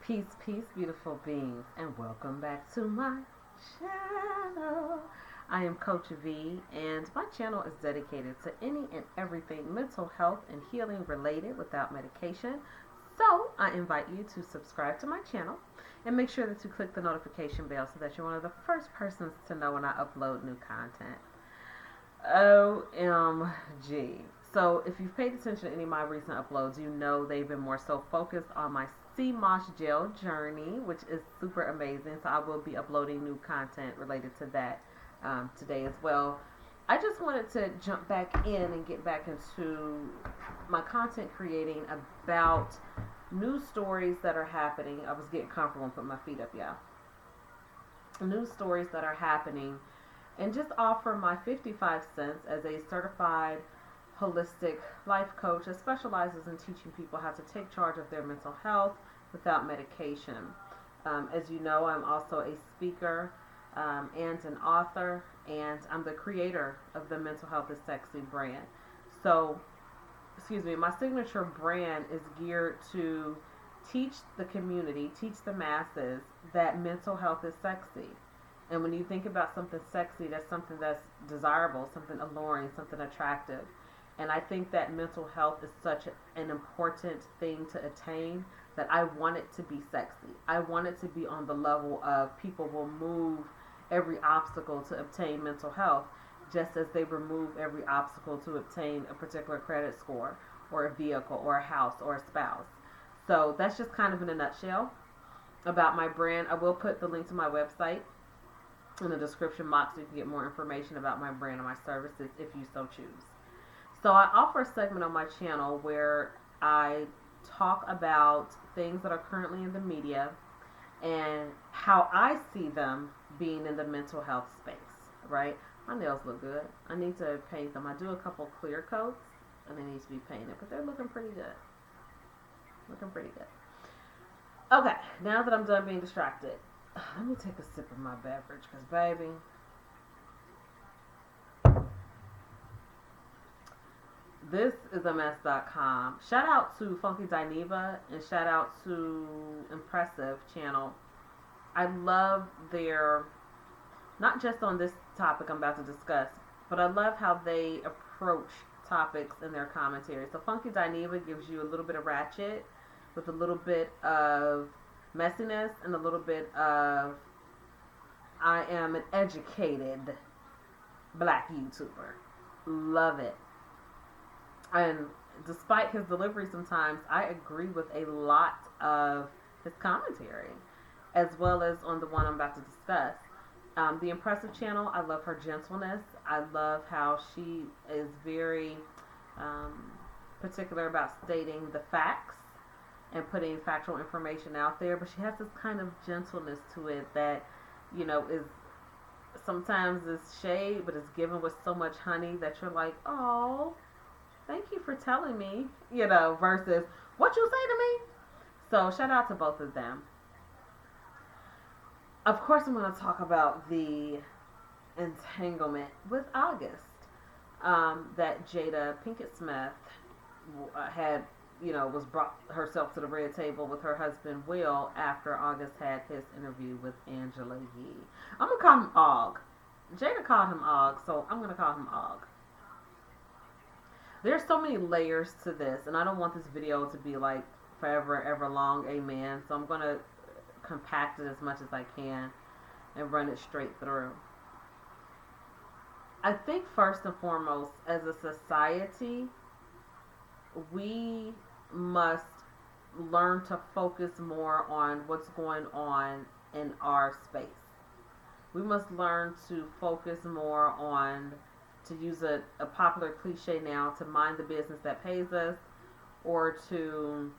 Peace, peace, beautiful beings, and welcome back to my channel. I am Coach V, and my channel is dedicated to any and everything mental health and healing related without medication. So, I invite you to subscribe to my channel and make sure that you click the notification bell so that you're one of the first persons to know when I upload new content. OMG. So if you've paid attention to any of my recent uploads, you know they've been more so focused on my sea moss gel journey, which is super amazing. So I will be uploading new content related to that today as well. I just wanted to jump back in and get back into my content creating about news stories that are happening. I was getting comfortable and put my feet up, y'all. News stories that are happening, and just offer my 55 cents as a certified holistic life coach that specializes in teaching people how to take charge of their mental health without medication. As you know, I'm also a speaker and an author, and I'm the creator of the Mental Health is Sexy brand. So, my signature brand is geared to teach the community, teach the masses that mental health is sexy. And when you think about something sexy, that's something that's desirable, something alluring, something attractive. And I think that mental health is such an important thing to attain that I want it to be sexy. I want it to be on the level of people will move every obstacle to obtain mental health, just as they remove every obstacle to obtain a particular credit score or a vehicle or a house or a spouse. So that's just kind of in a nutshell about my brand. I will put the link to my website in the description box so you can get more information about my brand and my services if you so choose. So I offer a segment on my channel where I talk about things that are currently in the media and how I see them being in the mental health space, right? My nails look good. I need to paint them. I do a couple clear coats and they need to be painted, but they're looking pretty good. Looking pretty good. Okay, now that I'm done being distracted, let me take a sip of my beverage because, baby, this is a mess.com. Shout out to Funky Dineva and shout out to Impressive channel. I love their, not just on this topic I'm about to discuss, but I love how they approach topics in their commentary. So Funky Dineva gives you a little bit of ratchet with a little bit of messiness and a little bit of I am an educated black YouTuber. Love it. And despite his delivery sometimes, I agree with a lot of his commentary, as well as on the one I'm about to discuss. The Impressive channel, I love her gentleness. I love how she is very particular about stating the facts and putting factual information out there, but she has this kind of gentleness to it that, you know, is sometimes is shade, but it's given with so much honey that you're like, oh, thank you for telling me, you know, versus what you say to me. So shout out to both of them. Of course, I'm going to talk about the entanglement with August that Jada Pinkett Smith had, you know, was brought herself to the red table with her husband Will after August had his interview with Angela Yee. I'm going to call him Og. Jada called him Og, so I'm going to call him Og. There's so many layers to this, and I don't want this video to be like forever, ever long, amen. So I'm going to compact it as much as I can and run it straight through. I think first and foremost, as a society, we must learn to focus more on what's going on in our space. We must learn to focus more on, to use a popular cliche now, to mind the business that pays us, or to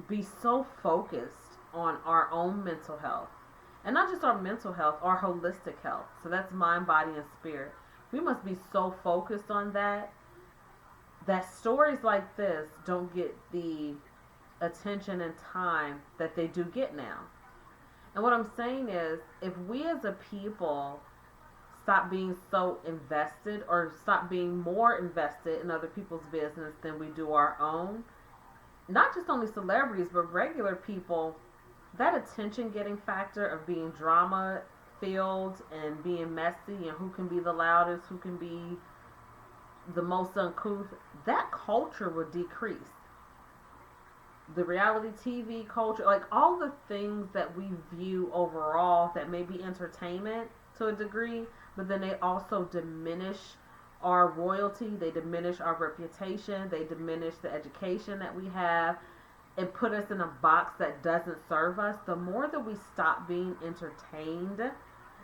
be so focused on our own mental health. And not just our mental health, our holistic health. So that's mind, body, and spirit. We must be so focused on that stories like this don't get the attention and time that they do get now. And what I'm saying is, if we as a people stop being so invested or stop being more invested in other people's business than we do our own, not just only celebrities, but regular people, that attention getting factor of being drama filled and being messy and who can be the loudest, who can be the most uncouth, that culture would decrease. The reality TV culture, like all the things that we view overall that may be entertainment to a degree, but then they also diminish our royalty, they diminish our reputation, they diminish the education that we have, and put us in a box that doesn't serve us. The more that we stop being entertained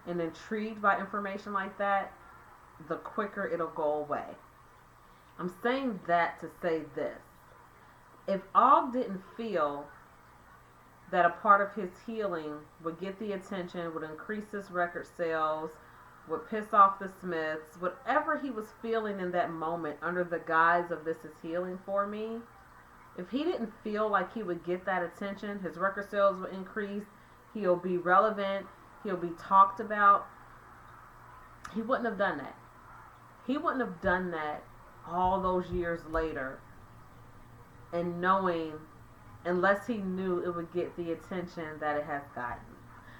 and intrigued by information like that, the quicker it'll go away. I'm saying that to say this. If Og didn't feel that a part of his healing would get the attention, would increase his record sales, would piss off the Smiths, whatever he was feeling in that moment under the guise of this is healing for me, if he didn't feel like he would get that attention, his record sales would increase, he'll be relevant, he'll be talked about, he wouldn't have done that. He wouldn't have done that all those years later and knowing, unless he knew it would get the attention that it has gotten.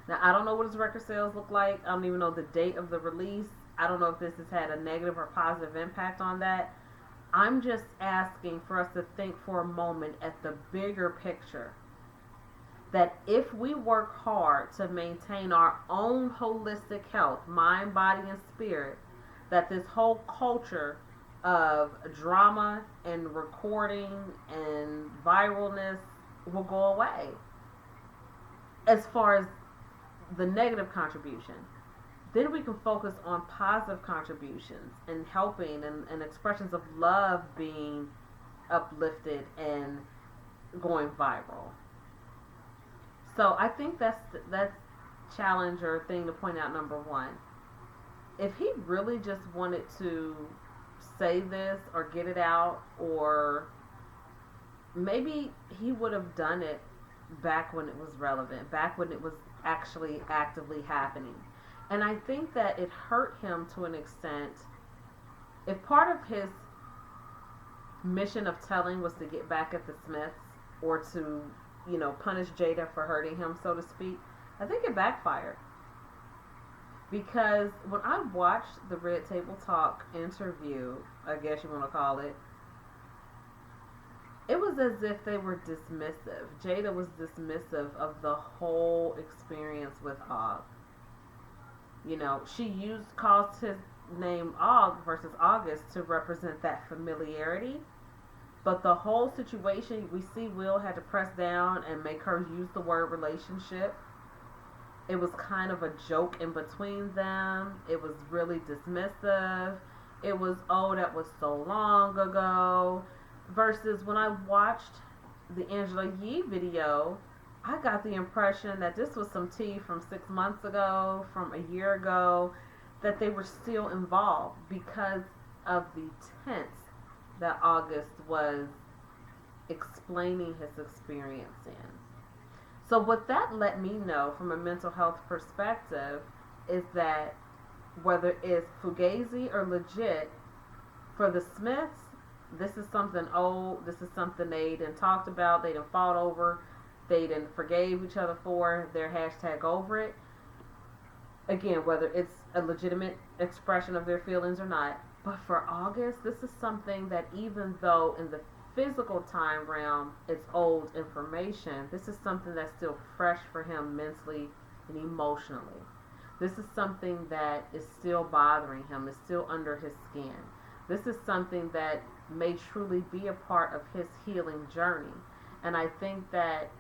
Now, I don't know what his record sales look like. I don't even know the date of the release. I don't know if this has had a negative or positive impact on that. I'm just asking for us to think for a moment at the bigger picture. That if we work hard to maintain our own holistic health, mind, body, and spirit, that this whole culture of drama and recording and viralness will go away. As far as the negative contribution, then we can focus on positive contributions and helping and expressions of love being uplifted and going viral. So I think that's challenge or thing to point out, number one. If he really just wanted to say this or get it out, or maybe he would have done it back when it was relevant, back when it was actually actively happening. And I think that it hurt him to an extent. If part of his mission of telling was to get back at the Smiths or to, punish Jada for hurting him, so to speak, I think it backfired. Because when I watched the Red Table Talk interview, I guess you want to call it, it was as if they were dismissive. Jada was dismissive of the whole experience with Og. She caused his name Og versus August to represent that familiarity. But the whole situation, we see Will had to press down and make her use the word relationship. It was kind of a joke in between them. It was really dismissive. It was, oh, that was so long ago. Versus when I watched the Angela Yee video, I got the impression that this was some tea from 6 months ago, from a year ago, that they were still involved because of the tense that August was explaining his experience in. So what that let me know from a mental health perspective is that whether it's fugazi or legit, for the Smiths, this is something old, this is something they done talked about, they done fought over, they done forgave each other for, their hashtag over it. Again, whether it's a legitimate expression of their feelings or not. But for August, this is something that even though in the physical time realm it's old information, this is something that's still fresh for him mentally and emotionally. This is something that is still bothering him, is still under his skin. This is something that may truly be a part of his healing journey. And I think that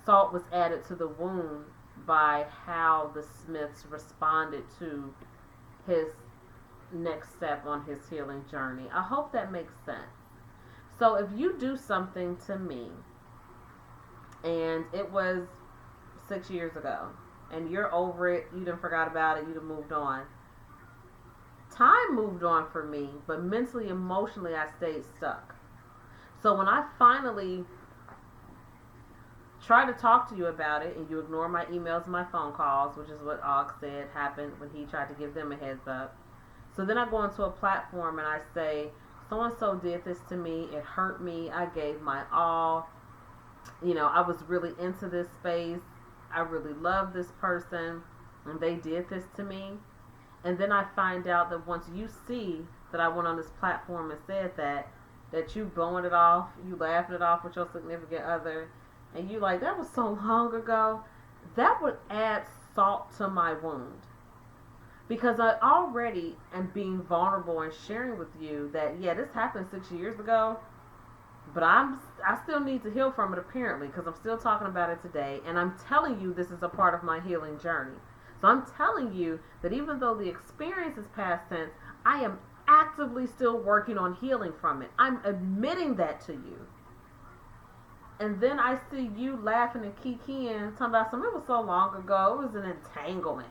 salt was added to the wound by how the Smiths responded to his next step on his healing journey. I hope that makes sense. So if you do something to me and it was 6 years ago and you're over it, you done forgot about it, you done moved on. Time moved on for me, but mentally, emotionally, I stayed stuck. So when I finally try to talk to you about it and you ignore my emails and my phone calls, which is what Og said happened when he tried to give them a heads up. So then I go into a platform and I say, so and so did this to me, it hurt me, I gave my all, I was really into this space, I really love this person, and they did this to me. And then I find out that once you see that I went on this platform and said that you blowing it off, you laughing it off with your significant other, and you like, that was so long ago, that would add salt to my wound. Because I already am being vulnerable and sharing with you that, yeah, this happened 6 years ago, but I still need to heal from it apparently, because I'm still talking about it today, and I'm telling you this is a part of my healing journey. So I'm telling you that even though the experience is past tense, I am actively still working on healing from it. I'm admitting that to you. And then I see you laughing and kikiing, talking about something, it was so long ago, it was an entanglement.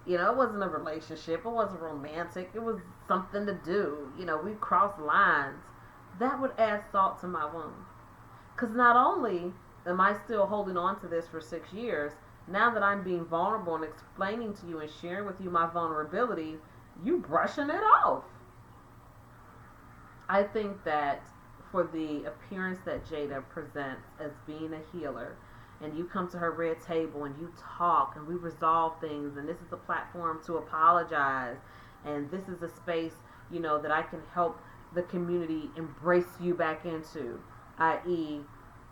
It wasn't a relationship, it wasn't romantic, it was something to do. We crossed lines. That would add salt to my wound. Because not only am I still holding on to this for 6 years, now that I'm being vulnerable and explaining to you and sharing with you my vulnerability, you brushing it off. I think that for the appearance that Jada presents as being a healer, and you come to her red table and you talk and we resolve things, and this is a platform to apologize, and this is a space, that I can help the community embrace you back into, i.e.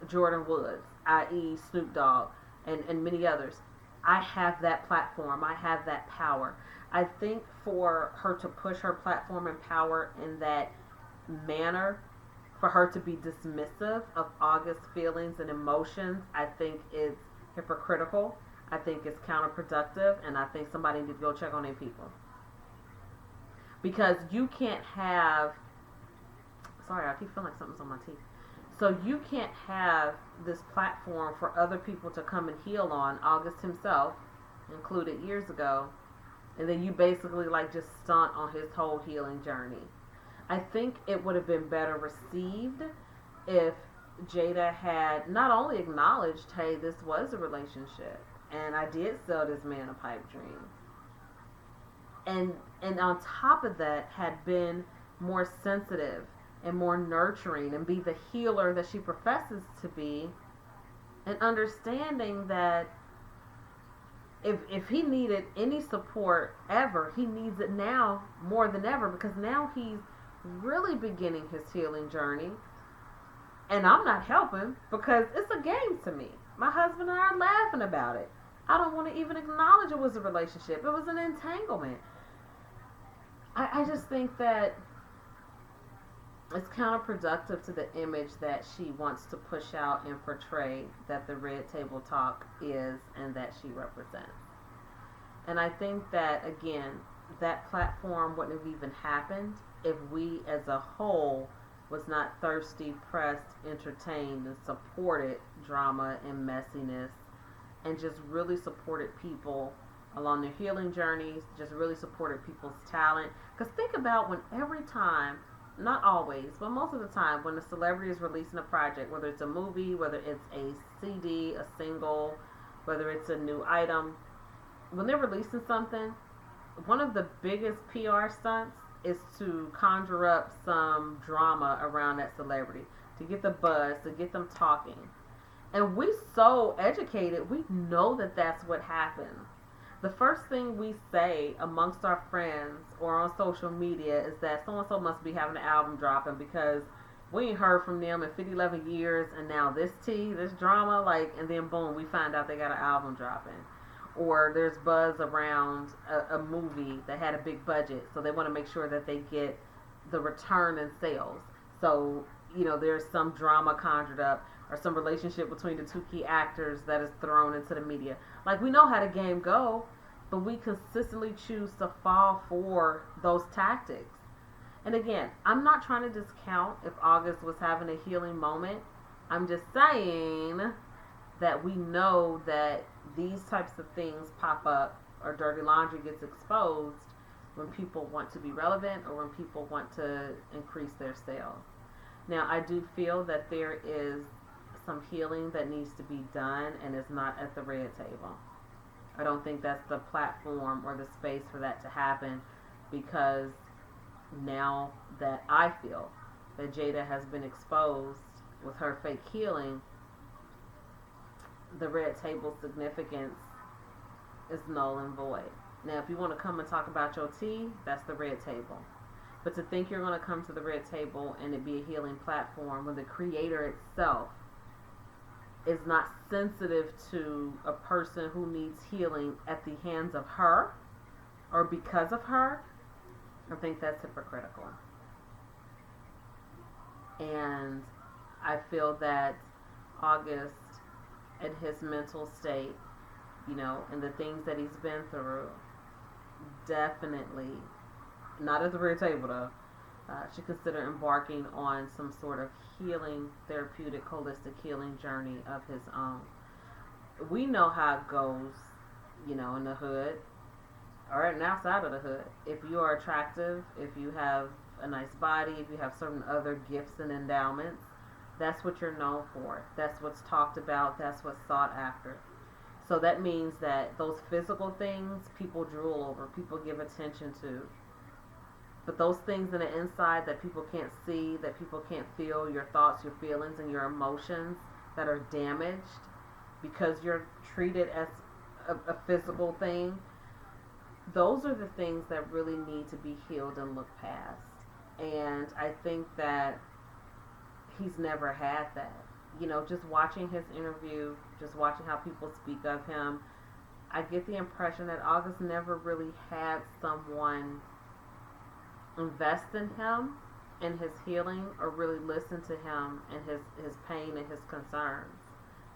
Jordan Woods, i.e. Snoop Dogg, and many others. I have that platform. I have that power. I think for her to push her platform and power in that manner, for her to be dismissive of August's feelings and emotions, I think is hypocritical. I think it's counterproductive, and I think somebody needs to go check on their people. Because you can't have, sorry, I keep feeling like something's on my teeth. So you can't have this platform for other people to come and heal on, August himself included years ago, and then you basically just stunt on his whole healing journey. I think it would have been better received if Jada had not only acknowledged, hey, this was a relationship, and I did sell this man a pipe dream, and on top of that had been more sensitive and more nurturing and be the healer that she professes to be, and understanding that if he needed any support ever, he needs it now more than ever, because now he's really beginning his healing journey, and I'm not helping because it's a game to me. My husband and I are laughing about it. I don't want to even acknowledge it was a relationship. It was an entanglement. I just think that it's counterproductive to the image that she wants to push out and portray that the Red Table Talk is and that she represents. And I think that, again, that platform wouldn't have even happened if we as a whole was not thirsty, pressed, entertained, and supported drama and messiness, and just really supported people along their healing journeys, just really supported people's talent. Because think about when every time, not always, but most of the time, when a celebrity is releasing a project, whether it's a movie, whether it's a CD, a single, whether it's a new item, when they're releasing something, one of the biggest PR stunts is to conjure up some drama around that celebrity, to get the buzz, to get them talking. And we so educated, we know that that's what happens. The first thing we say amongst our friends or on social media is that so-and-so must be having an album dropping because we ain't heard from them in 50, 11 years, and now this tea, this drama, and then boom, we find out they got an album dropping. Or there's buzz around a movie that had a big budget, so they want to make sure that they get the return in sales. So, there's some drama conjured up or some relationship between the two key actors that is thrown into the media. We know how the game go, but we consistently choose to fall for those tactics. And again, I'm not trying to discount if August was having a healing moment. I'm just saying that we know that these types of things pop up or dirty laundry gets exposed when people want to be relevant or when people want to increase their sales. Now, I do feel that there is some healing that needs to be done, and it's not at the Red Table. I don't think that's the platform or the space for that to happen, because now that I feel that Jada has been exposed with her fake healing, the red table significance is null and void. Now, if you want to come and talk about your tea, that's the red table. But to think you're going to come to the red table and it be a healing platform when the creator itself is not sensitive to a person who needs healing at the hands of her or because of her, I think that's hypocritical. And I feel that August, in his mental state, you know, and the things that he's been through, definitely, not at the red table though, should consider embarking on some sort of healing, therapeutic, holistic healing journey of his own. We know how it goes, you know, in the hood, or outside of the hood. If you are attractive, if you have a nice body, if you have certain other gifts and endowments, that's what you're known for. That's what's talked about. That's what's sought after. So that means that those physical things people drool over, people give attention to. But those things in the inside that people can't see, that people can't feel, your thoughts, your feelings, and your emotions that are damaged because you're treated as a physical thing, those are the things that really need to be healed and looked past. And I think that he's never had that. You know, just watching his interview, just watching how people speak of him, I get the impression that August never really had someone invest in him and his healing or really listen to him and his pain and his concerns.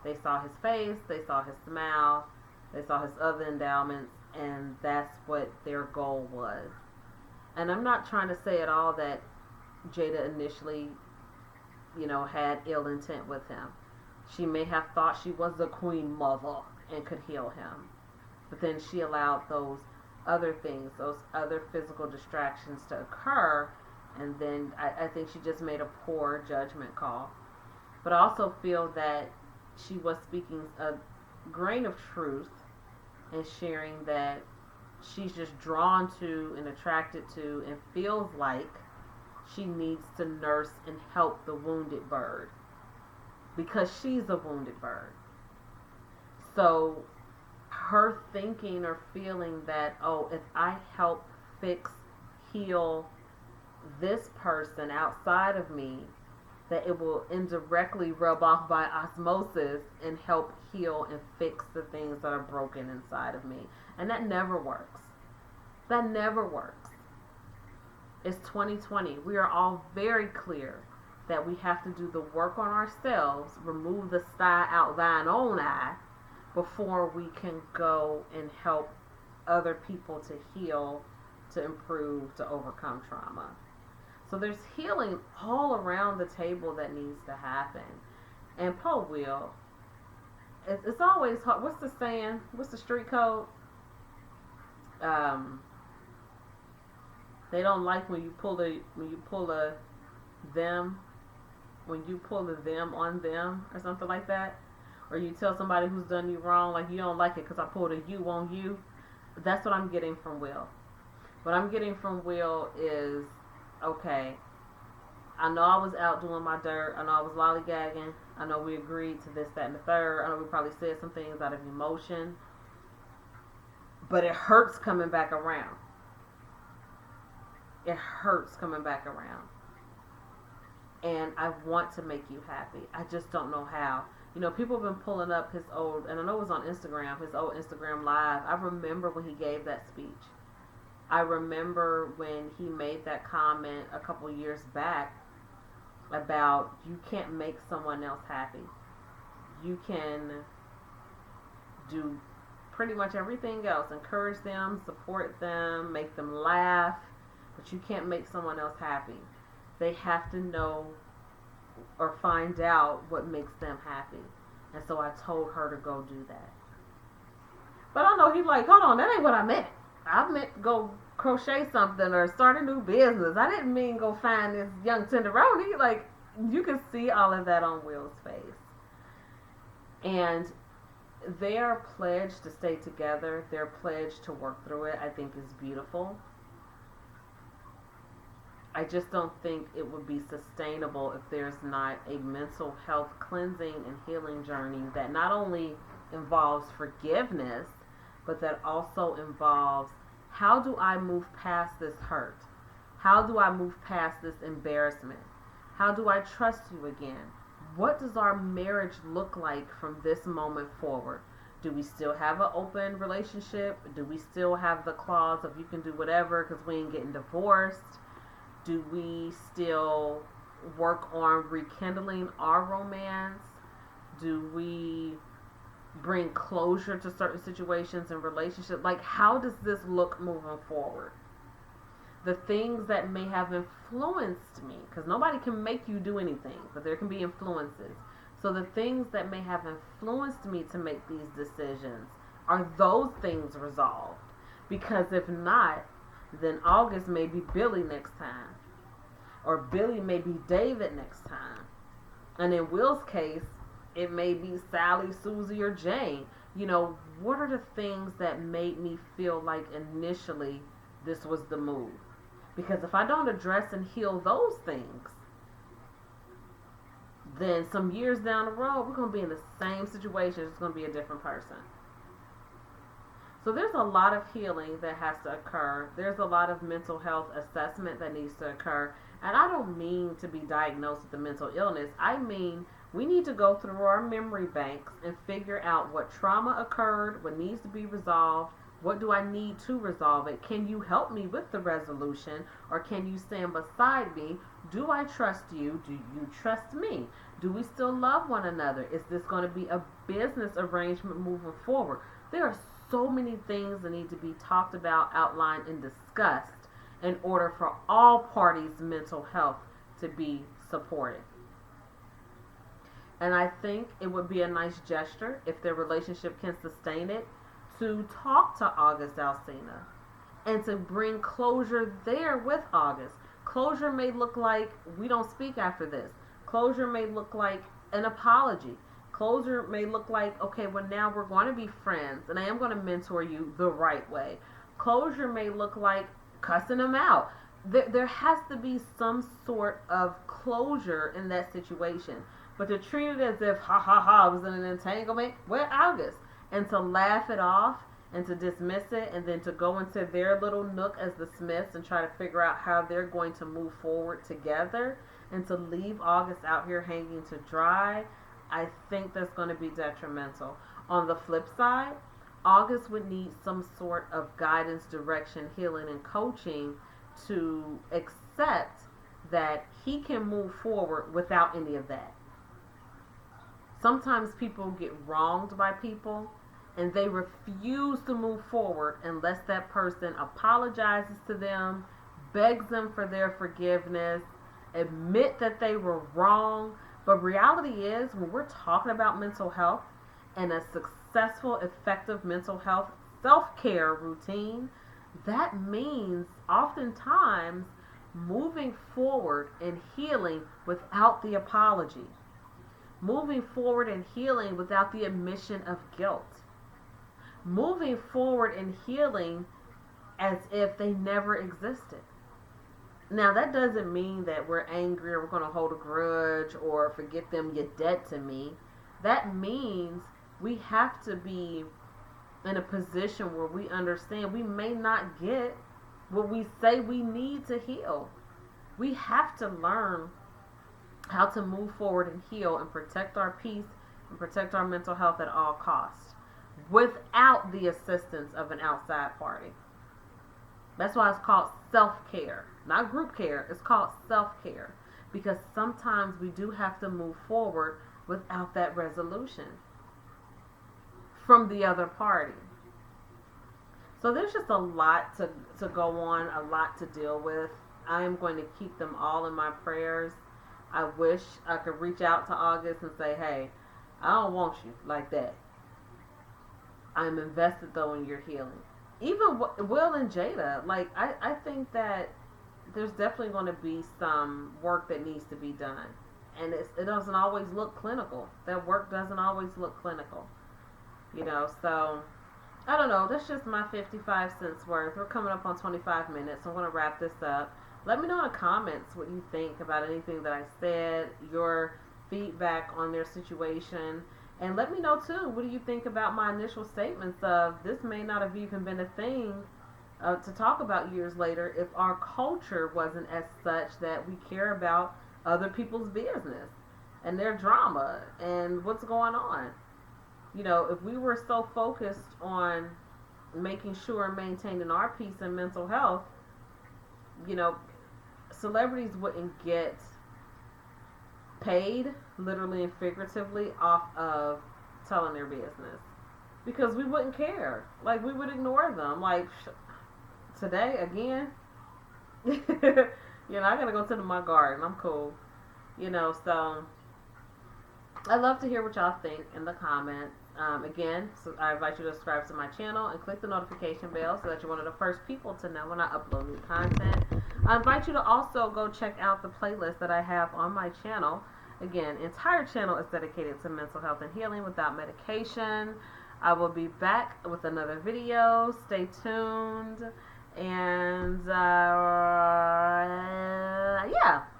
They saw his face, they saw his smile, they saw his other endowments, and that's what their goal was. And I'm not trying to say at all that Jada initially, you know, had ill intent with him. She may have thought she was the queen mother and could heal him. But then she allowed those other things, those other physical distractions to occur, and then I think she just made a poor judgment call. But I also feel that she was speaking a grain of truth and sharing that she's just drawn to and attracted to and feels like she needs to nurse and help the wounded bird because she's a wounded bird. So her thinking or feeling that, oh, if I help fix, heal this person outside of me, that it will indirectly rub off by osmosis and help heal and fix the things that are broken inside of me. And that never works. That never works. It's 2020. We are all very clear that we have to do the work on ourselves, remove the sty out thine own eye, before we can go and help other people to heal, to improve, to overcome trauma. So there's healing all around the table that needs to happen. And Poe will. It's always hard. What's the saying? What's the street code? They don't like when you pull the them on them or something like that. Or you tell somebody who's done you wrong, like, you don't like it because I pulled a you on you. That's what I'm getting from Will. What I'm getting from Will is, okay, I know I was out doing my dirt. I know I was lollygagging. I know we agreed to this, that, and the third. I know we probably said some things out of emotion. But it hurts coming back around. It hurts coming back around. And I want to make you happy. I just don't know how. You know, people have been pulling up his old, and I know it was on Instagram, his old Instagram Live. I remember when he gave that speech. I remember when he made that comment a couple years back about you can't make someone else happy. You can do pretty much everything else. Encourage them, support them, make them laugh, but you can't make someone else happy. They have to know or find out what makes them happy. And so I told her to go do that. But I know he's like, hold on, that ain't what I meant. I meant go crochet something or start a new business. I didn't mean go find this young tenderoni. Like, you can see all of that on Will's face. And they are pledged to stay together. They're pledged to work through it. I think is beautiful. I just don't think it would be sustainable if there's not a mental health cleansing and healing journey that not only involves forgiveness, but that also involves, how do I move past this hurt? How do I move past this embarrassment? How do I trust you again? What does our marriage look like from this moment forward? Do we still have an open relationship? Do we still have the clause of you can do whatever because we ain't getting divorced? Do we still work on rekindling our romance? Do we bring closure to certain situations and relationships? Like, how does this look moving forward? The things that may have influenced me, because nobody can make you do anything, but there can be influences. So the things that may have influenced me to make these decisions, are those things resolved? Because if not, then August may be Billy next time, or Billy may be David next time. And in Will's case, it may be Sally, Susie, or Jane. You know, what are the things that made me feel like initially this was the move? Because if I don't address and heal those things, then some years down the road, we're going to be in the same situation. It's going to be a different person. So there's a lot of healing that has to occur. There's a lot of mental health assessment that needs to occur. And I don't mean to be diagnosed with a mental illness. I mean, we need to go through our memory banks and figure out what trauma occurred, what needs to be resolved, what do I need to resolve it? Can you help me with the resolution, or can you stand beside me? Do I trust you? Do you trust me? Do we still love one another? Is this going to be a business arrangement moving forward? There are so many things that need to be talked about, outlined, and discussed in order for all parties' mental health to be supported. And I think it would be a nice gesture, if their relationship can sustain it, to talk to August Alsina and to bring closure there with August. Closure may look like we don't speak after this. Closure may look like an apology. Closure may look like, okay, well, now we're going to be friends and I am going to mentor you the right way. Closure may look like cussing them out. There has to be some sort of closure in that situation. But to treat it as if, ha ha ha, I was in an entanglement with August, and to laugh it off and to dismiss it, and then to go into their little nook as the Smiths and try to figure out how they're going to move forward together, and to leave August out here hanging to dry, I think that's going to be detrimental. On the flip side, August would need some sort of guidance, direction, healing, and coaching to accept that he can move forward without any of that. Sometimes people get wronged by people and they refuse to move forward unless that person apologizes to them, begs them for their forgiveness, admit that they were wrong. But reality is, when we're talking about mental health and a successful, effective mental health self-care routine, that means oftentimes moving forward and healing without the apology. Moving forward and healing without the admission of guilt. Moving forward and healing as if they never existed. Now, that doesn't mean that we're angry or we're going to hold a grudge or forget them, you're dead to me. That means we have to be in a position where we understand we may not get what we say we need to heal. We have to learn how to move forward and heal and protect our peace and protect our mental health at all costs without the assistance of an outside party. That's why it's called self-care, not group care. It's called self-care, because sometimes we do have to move forward without that resolution from the other party. So there's just a lot to go on, a lot to deal with. I am going to keep them all in my prayers. I wish I could reach out to August and say, hey, I don't want you like that. I'm invested, though, in your healing. Even Will and Jada, like, I think that there's definitely going to be some work that needs to be done. And it doesn't always look clinical. That work doesn't always look clinical. You know, so, I don't know. That's just my 55 cents worth. We're coming up on 25 minutes. I'm going to wrap this up. Let me know in the comments what you think about anything that I said, your feedback on their situation. And let me know too, what do you think about my initial statements of this may not have even been a thing to talk about years later if our culture wasn't as such that we care about other people's business and their drama and what's going on. You know, if we were so focused on making sure and maintaining our peace and mental health, you know, celebrities wouldn't get paid literally and figuratively off of telling their business because we wouldn't care. Like, we would ignore them. Like, today again, you know, I gotta go tend to my garden. I'm cool. You know, so I'd love to hear what y'all think in the comments. Again, so I invite you to subscribe to my channel and click the notification bell so that you're one of the first people to know when I upload new content. I invite you to also go check out the playlist that I have on my channel. Again, entire channel is dedicated to mental health and healing without medication. I will be back with another video. Stay tuned. And yeah,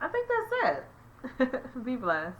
I think that's it. Be blessed.